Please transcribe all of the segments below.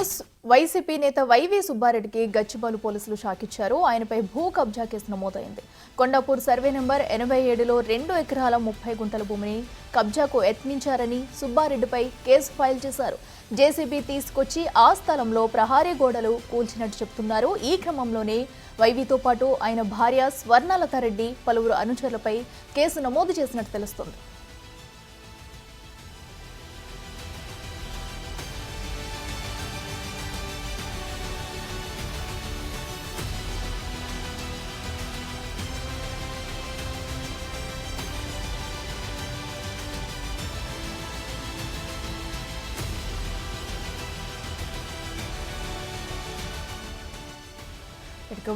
News YCP నేత YV సుబ్బారెడ్డికి Gachibowli పోలీసులు shock ఇచ్చారు. ఆయనపై భూ కబ్జా కేసు నమోదైంది. కొండాపూర్ సర్వే నెంబర్ 87లో 2 ఎకరాల 30 గుంటల భూమిని కబ్జాకు యత్నించారని సుబ్బారెడ్డిపై కేసు ఫైల్ చేశారు. జేసీబీ తీసుకొచ్చి ఆ స్థలంలో ప్రహారీ గోడలు కూల్చినట్టు చెబుతున్నారు. ఈ క్రమంలోనే వైవితో పాటు ఆయన భార్య స్వర్ణలతారెడ్డి పలువురు అనుచరులపై కేసు నమోదు చేసినట్టు తెలుస్తోంది.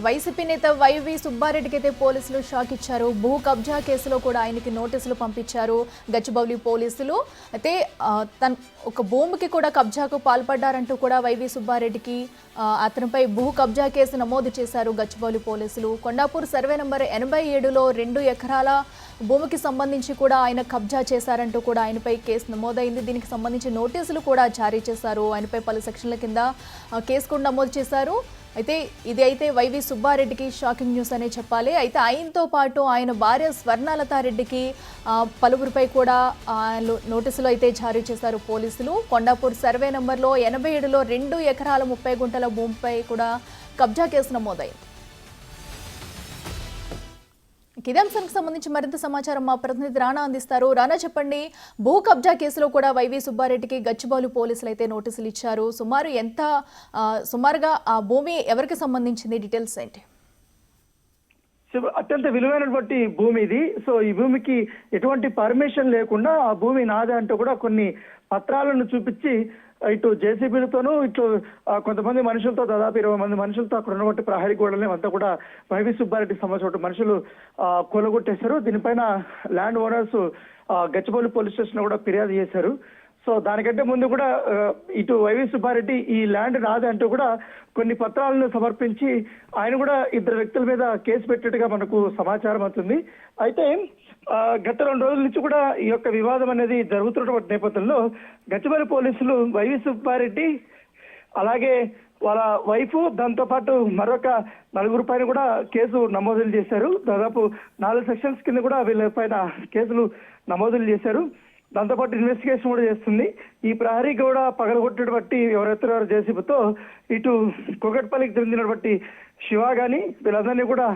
వైసీపీ నేత వైవి సుబ్బారెడ్డికి అయితే పోలీసులు షాక్ ఇచ్చారు. భూ కబ్జా కేసులో కూడా ఆయనకి నోటీసులు పంపించారు గచ్చిబౌలి పోలీసులు. అయితే ఒక భూమికి కూడా కబ్జాకు పాల్పడ్డారంటూ కూడా వైవి సుబ్బారెడ్డికి అతనిపై భూ కబ్జా కేసు నమోదు చేశారు గచ్చిబౌలి పోలీసులు. కొండాపూర్ సర్వే నెంబర్ 87లో 2 ఎకరాల భూమికి సంబంధించి కూడా ఆయన కబ్జా చేశారంటూ కూడా ఆయనపై కేసు నమోదైంది. దీనికి సంబంధించి నోటీసులు కూడా జారీ చేశారు. ఆయనపై పలు సెక్షన్ల కింద కేసు కూడా నమోదు చేశారు. అయితే వైవి సుబ్బారెడ్డికి షాకింగ్ న్యూస్ అనే చెప్పాలి. అయితే ఆయనతో పాటు ఆయన భార్య స్వర్ణలతారెడ్డికి పలువురిపై కూడా నోటీసులు అయితే జారీ చేశారు పోలీసులు. కొండాపూర్ సర్వే నెంబర్లో 87లో 2 ఎకరాల 30 గుంటల భూమిపై కూడా కబ్జా కేసు నమోదైంది. ఇదే అంశానికి సంబంధించి మరింత సమాచారం మా ప్రతినిధి రాణా అందిస్తారు. రాణా, చెప్పండి, భూ కబ్జా కేసులో కూడా వైవి సుబ్బారెడ్డికి గచ్చిబౌలి పోలీసులు అయితే నోటీసులు ఇచ్చారు. సుమారుగా ఆ భూమి ఎవరికి సంబంధించింది, డీటెయిల్స్ ఏంటి? అత్యంత విలువైనటువంటి భూమి ఇది. సో ఈ భూమికి ఎటువంటి పర్మిషన్ లేకుండా ఆ భూమి నాదే అంటూ కూడా కొన్ని పత్రాలను చూపించి ఇటు జేసీబీలతోనూ ఇటు కొంతమంది మనుషులతో దాదాపు 20 మంది మనుషులతో అక్కడ ఉన్నటువంటి ప్రహరీ గోడల్ని అంతా కూడా వైవి సుబ్బారెడ్డికి సంబంధించిన మనుషులు కొలగొట్టేశారు. దీనిపైన land owners Gachibowli police station కూడా ఫిర్యాదు చేశారు. సో దానికంటే ముందు కూడా ఇటు వైవి సుబ్బారెడ్డి ఈ ల్యాండ్ నాది అంటూ కూడా కొన్ని పత్రాలను సమర్పించి ఆయన కూడా 2 వ్యక్తుల మీద కేసు పెట్టినట్టుగా మనకు సమాచారం అవుతుంది. అయితే గత 2 రోజుల నుంచి కూడా ఈ యొక్క వివాదం అనేది జరుగుతున్నటువంటి నేపథ్యంలో గచ్చిబౌలి పోలీసులు వైవి సుబ్బారెడ్డి అలాగే వాళ్ళ వైఫ్ దాంతో పాటు మరొక 4 పైన కూడా కేసు నమోదులు చేశారు. దాదాపు 4 సెక్షన్స్ కింద కూడా వీళ్ళ పైన కేసులు నమోదులు చేశారు. దాంతోపాటు ఇన్వెస్టిగేషన్ కూడా చేస్తుంది. ఈ ప్రహరీ గోడ పగలగొట్టినటువంటి ఎవరైతే జేసీబీతో ఇటు కూకట్పల్లికి చెందినటువంటి శివ గాని వీళ్ళందరినీ కూడా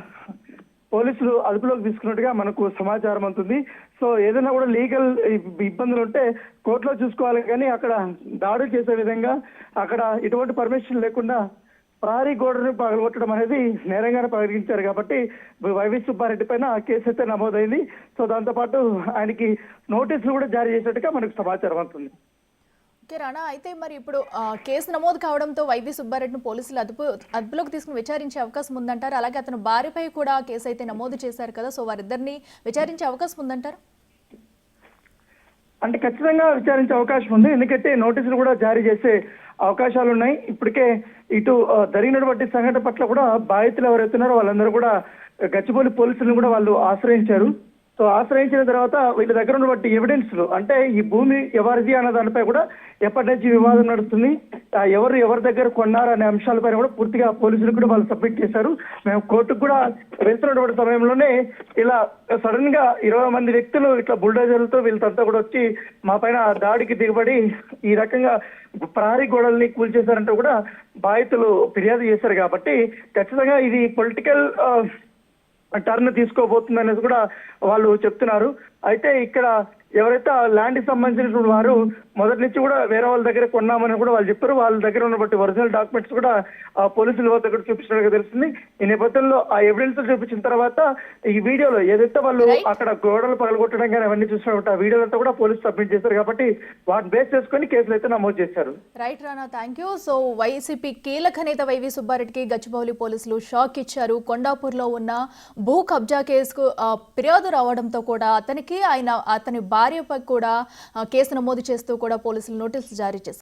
పోలీసులు అదుపులోకి తీసుకున్నట్టుగా మనకు సమాచారం అవుతుంది. సో ఏదైనా కూడా లీగల్ ఇబ్బందులు ఉంటే కోర్టులో చూసుకోవాలి, కానీ అక్కడ దాడులు చేసే విధంగా అక్కడ ఎటువంటి పర్మిషన్ లేకుండా ప్రహరీ గోడను పగలగొట్టడం అనేది నేరంగానే పరిగణించారు. కాబట్టి వైవి సుబ్బారెడ్డి పైన కేసు అయితే నమోదైంది. సో దాంతోపాటు ఆయనకి నోటీసులు కూడా జారీ చేసినట్టుగా మనకు సమాచారం అవుతుంది. ఓకే రాణా, అయితే మరి ఇప్పుడు కేసు నమోదు కావడంతో వైవి సుబ్బారెడ్డిని పోలీసులు అదుపులోకి తీసుకుని విచారించే అవకాశం ఉందంటారు. అలాగే అతను భార్యపై కూడా కేసు అయితే నమోదు చేశారు కదా, సో వారిద్దరిని విచారించే అవకాశం ఉందంటారు? అంటే ఖచ్చితంగా విచారించే అవకాశం ఉంది. ఎందుకంటే నోటీసులు కూడా జారీ చేసే అవకాశాలు ఉన్నాయి. ఇప్పటికే ఇటు జరిగినటువంటి సంఘటన పట్ల కూడా బాధితులు ఎవరైతున్నారో వాళ్ళందరూ కూడా గచ్చిబౌలి పోలీసులను కూడా వాళ్ళు ఆశ్రయించారు. సో ఆశ్రయించిన తర్వాత వీళ్ళ దగ్గర ఉన్నటువంటి ఎవిడెన్స్లు, అంటే ఈ భూమి ఎవరిది అన్న దానిపై కూడా ఎప్పటి నుంచి వివాదం నడుస్తుంది, ఎవరి దగ్గర కొన్నారు అనే అంశాలపైన కూడా పూర్తిగా పోలీసులు కూడా వాళ్ళు సబ్మిట్ చేశారు. మేము కోర్టుకు కూడా వెళ్తున్నటువంటి సమయంలోనే ఇలా సడన్ గా 20 మంది వ్యక్తులు ఇట్లా బుల్డోజర్లతో వీళ్ళంతా కూడా వచ్చి మా పైన దాడికి దిగబడి ఈ రకంగా ప్రహరీ గోడల్ని కూల్చేశారంటూ కూడా బాధితులు ఫిర్యాదు చేశారు. కాబట్టి ఖచ్చితంగా ఇది పొలిటికల్ టర్న్ తీసుకోబోతుంది అనేది కూడా వాళ్ళు చెప్తున్నారు. అయితే ఇక్కడ ఎవరైతే ల్యాండ్ కి సంబంధించినటువంటి వారు మొదటి నుంచి కూడా వేరే వాళ్ళ దగ్గర కొన్నామని కూడా వాళ్ళు చెప్పారు. వాళ్ళ దగ్గర ఉన్నటువంటి ఒరిజినల్ డాక్యుమెంట్స్ కూడా పోలీసుల వద్ద కూడా చూపించినట్టుగా తెలుస్తుంది. ఈ నేపథ్యంలో ఆ ఎవిడెన్స్ చూపించిన తర్వాత ఈ వీడియోలో ఏదైతే వాళ్ళు అక్కడ గోడలు పగలగొట్టడం కానీ అవన్నీ చూసినట్టు ఆ వీడియోలంతా కూడా పోలీసు సబ్మిట్ చేశారు. కాబట్టి వాటిని బేస్ చేసుకుని కేసులు అయితే నమోదు చేశారు. Right Rana, thank you. So YCP కీలక నేత వైవి సుబ్బారెడ్డికి గచ్చిబౌలి పోలీసులు షాక్ ఇచ్చారు. కొండాపూర్ లో ఉన్న భూ కబ్జా కేసుకు ఫిర్యాదు రావడంతో కూడా అతని భార్యపై కూడా కేసు నమోదు చేస్తూ కూడా పోలీసులు నోటీసులు జారీ చేశారు.